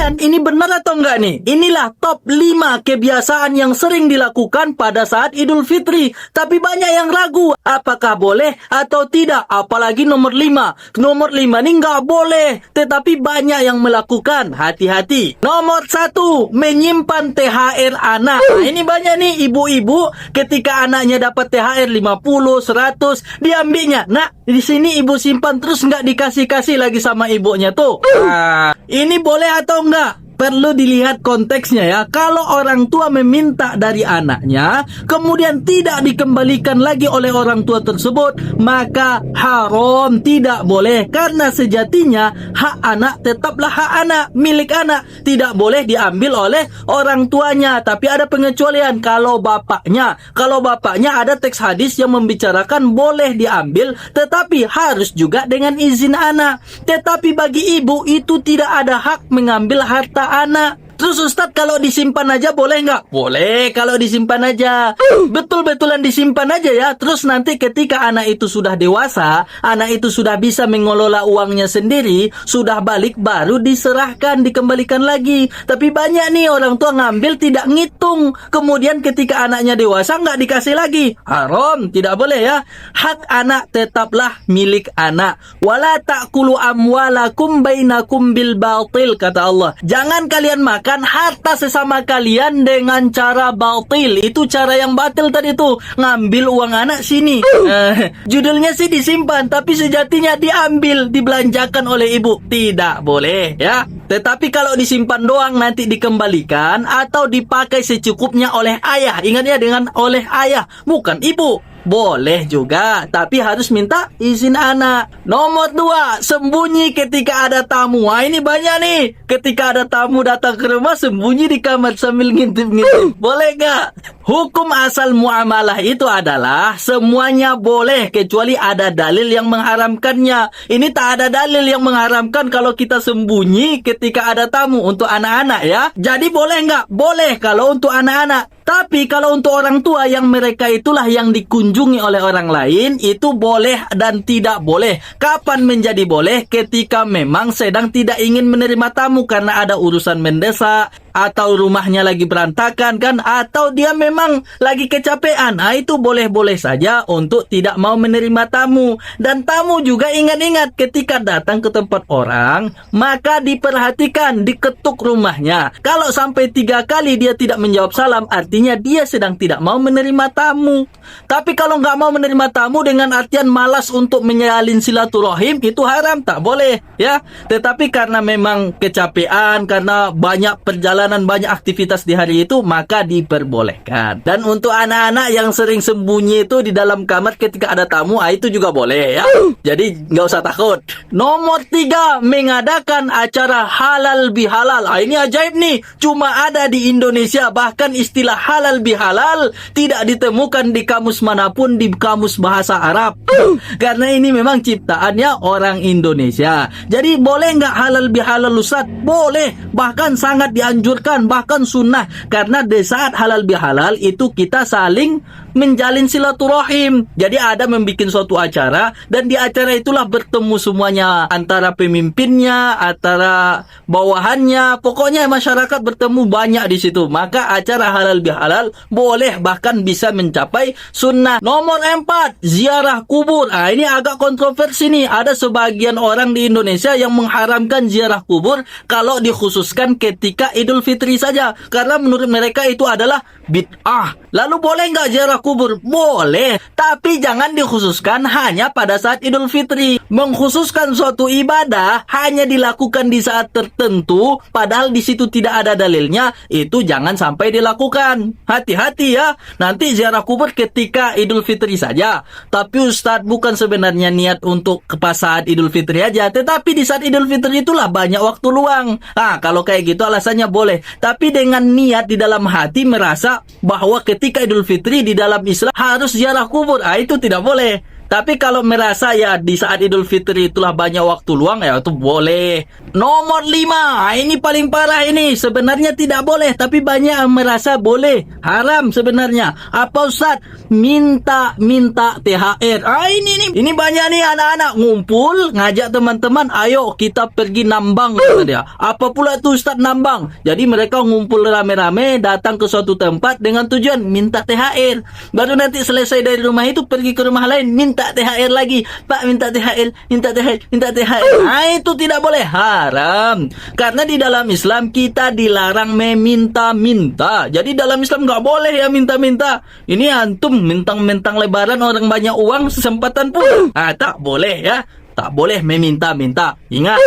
Kemudian ini benar atau enggak nih? Inilah top 5 kebiasaan yang sering dilakukan pada saat Idul Fitri. Tapi banyak yang ragu apakah boleh atau tidak. Apalagi nomor 5. Nomor 5 ini enggak boleh, tetapi banyak yang melakukan. Hati-hati. Nomor 1, menyimpan THR anak. Nah, ini banyak nih ibu-ibu ketika anaknya dapat THR 50, 100, diambilnya. Nah, di sini ibu simpan terus enggak dikasih-kasih lagi sama ibunya tuh. Ini boleh atau enggak? Perlu dilihat konteksnya ya. Kalau orang tua meminta dari anaknya, kemudian tidak dikembalikan lagi oleh orang tua tersebut, maka haram, tidak boleh. Karena sejatinya hak anak tetaplah hak anak, milik anak. Tidak boleh diambil oleh orang tuanya. Tapi ada pengecualian kalau bapaknya. Kalau bapaknya ada teks hadis yang membicarakan boleh diambil, tetapi harus juga dengan izin anak. Tetapi bagi ibu itu tidak ada hak mengambil harta anak. Terus Ustadz, kalau disimpan aja boleh nggak? Boleh kalau disimpan aja. Betul-betulan disimpan aja ya. Terus nanti ketika anak itu sudah dewasa, anak itu sudah bisa mengelola uangnya sendiri, sudah balik, baru diserahkan, dikembalikan lagi. Tapi banyak nih orang tua ngambil tidak ngitung. Kemudian ketika anaknya dewasa nggak dikasih lagi. Haram, tidak boleh ya. Hak anak tetaplah milik anak. Wala ta'kulu amwalakum bainakum bil batil, kata Allah. Jangan kalian makan harta sesama kalian dengan cara batil. Itu cara yang batil tadi tuh, ngambil uang anak sini. Judulnya sih disimpan, tapi sejatinya diambil, dibelanjakan oleh ibu. Tidak boleh ya. Tetapi kalau disimpan doang nanti dikembalikan atau dipakai secukupnya oleh ayah. Ingat ya, dengan oleh ayah, bukan ibu. Boleh juga, tapi harus minta izin anak. Nomor 2, sembunyi ketika ada tamu. Wah, ini banyak nih. Ketika ada tamu datang ke rumah, sembunyi di kamar sambil ngintip-ngintip. Boleh gak? Hukum asal muamalah itu adalah semuanya boleh kecuali ada dalil yang mengharamkannya. Ini tak ada dalil yang mengharamkan kalau kita sembunyi ketika ada tamu untuk anak-anak ya. Jadi boleh gak? Boleh kalau untuk anak-anak. Tapi kalau untuk orang tua yang mereka itulah yang dikunjungi oleh orang lain, itu boleh dan tidak boleh. Kapan menjadi boleh? Ketika memang sedang tidak ingin menerima tamu karena ada urusan mendesak, atau rumahnya lagi berantakan kan, atau dia memang lagi kecapean. Nah, itu boleh-boleh saja untuk tidak mau menerima tamu. Dan tamu juga ingat-ingat ketika datang ke tempat orang, maka diperhatikan, diketuk rumahnya. Kalau sampai 3 kali dia tidak menjawab salam, artinya dia sedang tidak mau menerima tamu. Tapi kalau nggak mau menerima tamu dengan artian malas untuk menyalin silaturahim, itu haram, tak boleh ya. Tetapi karena memang kecapean, karena banyak perjalanan, banyak aktivitas di hari itu, maka diperbolehkan. Dan untuk anak-anak yang sering sembunyi itu di dalam kamar ketika ada tamu, itu juga boleh ya. Jadi nggak usah takut. Nomor 3, mengadakan acara halal bihalal. Ini ajaib nih, cuma ada di Indonesia. Bahkan istilah halal bihalal tidak ditemukan di kamus manapun, di kamus bahasa Arab. Karena ini memang ciptaannya orang Indonesia. Jadi boleh nggak halal bihalal Ustaz? Boleh, bahkan sangat dianjurkan, bahkan sunnah. Karena di saat halal bihalal itu kita saling menjalin silaturahim. Jadi ada membuat suatu acara, dan di acara itulah bertemu semuanya, antara pemimpinnya, antara bawahannya, pokoknya masyarakat bertemu banyak di situ. Maka acara halal bihalal boleh, bahkan bisa mencapai sunnah. Nomor 4, ziarah kubur. Ini agak kontroversi nih. Ada sebagian orang di Indonesia yang mengharamkan ziarah kubur kalau dikhususkan ketika Idul Fitri saja, karena menurut mereka itu adalah bid'ah. Lalu boleh nggak ziarah kubur? Boleh, tapi jangan dikhususkan hanya pada saat Idul Fitri. Mengkhususkan suatu ibadah hanya dilakukan di saat tertentu, padahal di situ tidak ada dalilnya, itu jangan sampai dilakukan. Hati-hati ya, nanti ziarah kubur ketika Idul Fitri saja. Tapi Ustadz, bukan sebenarnya niat untuk pas saat Idul Fitri aja, tetapi di saat Idul Fitri itulah banyak waktu luang. Kalau kayak gitu alasannya boleh. Tapi dengan niat di dalam hati merasa bahwa ketika Idul Fitri di dalam Islam harus ziarah kubur, itu tidak boleh. Tapi kalau merasa ya di saat Idul Fitri itulah banyak waktu luang, ya itu boleh. Nomor 5, ini paling parah ini. Sebenarnya tidak boleh, tapi banyak yang merasa boleh. Haram sebenarnya. Apa Ustaz? Minta THR. Ini banyak nih anak-anak ngumpul, ngajak teman-teman, ayo kita pergi nambang, kata dia. Apa pula tuh Ustaz nambang? Jadi mereka ngumpul rame-rame, datang ke suatu tempat dengan tujuan minta THR. Baru nanti selesai dari rumah itu pergi ke rumah lain, minta THR lagi. Pak, minta THR, minta THR, minta THR. Itu tidak boleh, haram. Karena di dalam Islam kita dilarang meminta-minta. Jadi dalam Islam nggak boleh ya minta-minta. Ini antum mentang-mentang lebaran orang banyak uang, kesempatan pun. Tak boleh ya. Tak boleh meminta-minta. Ingat.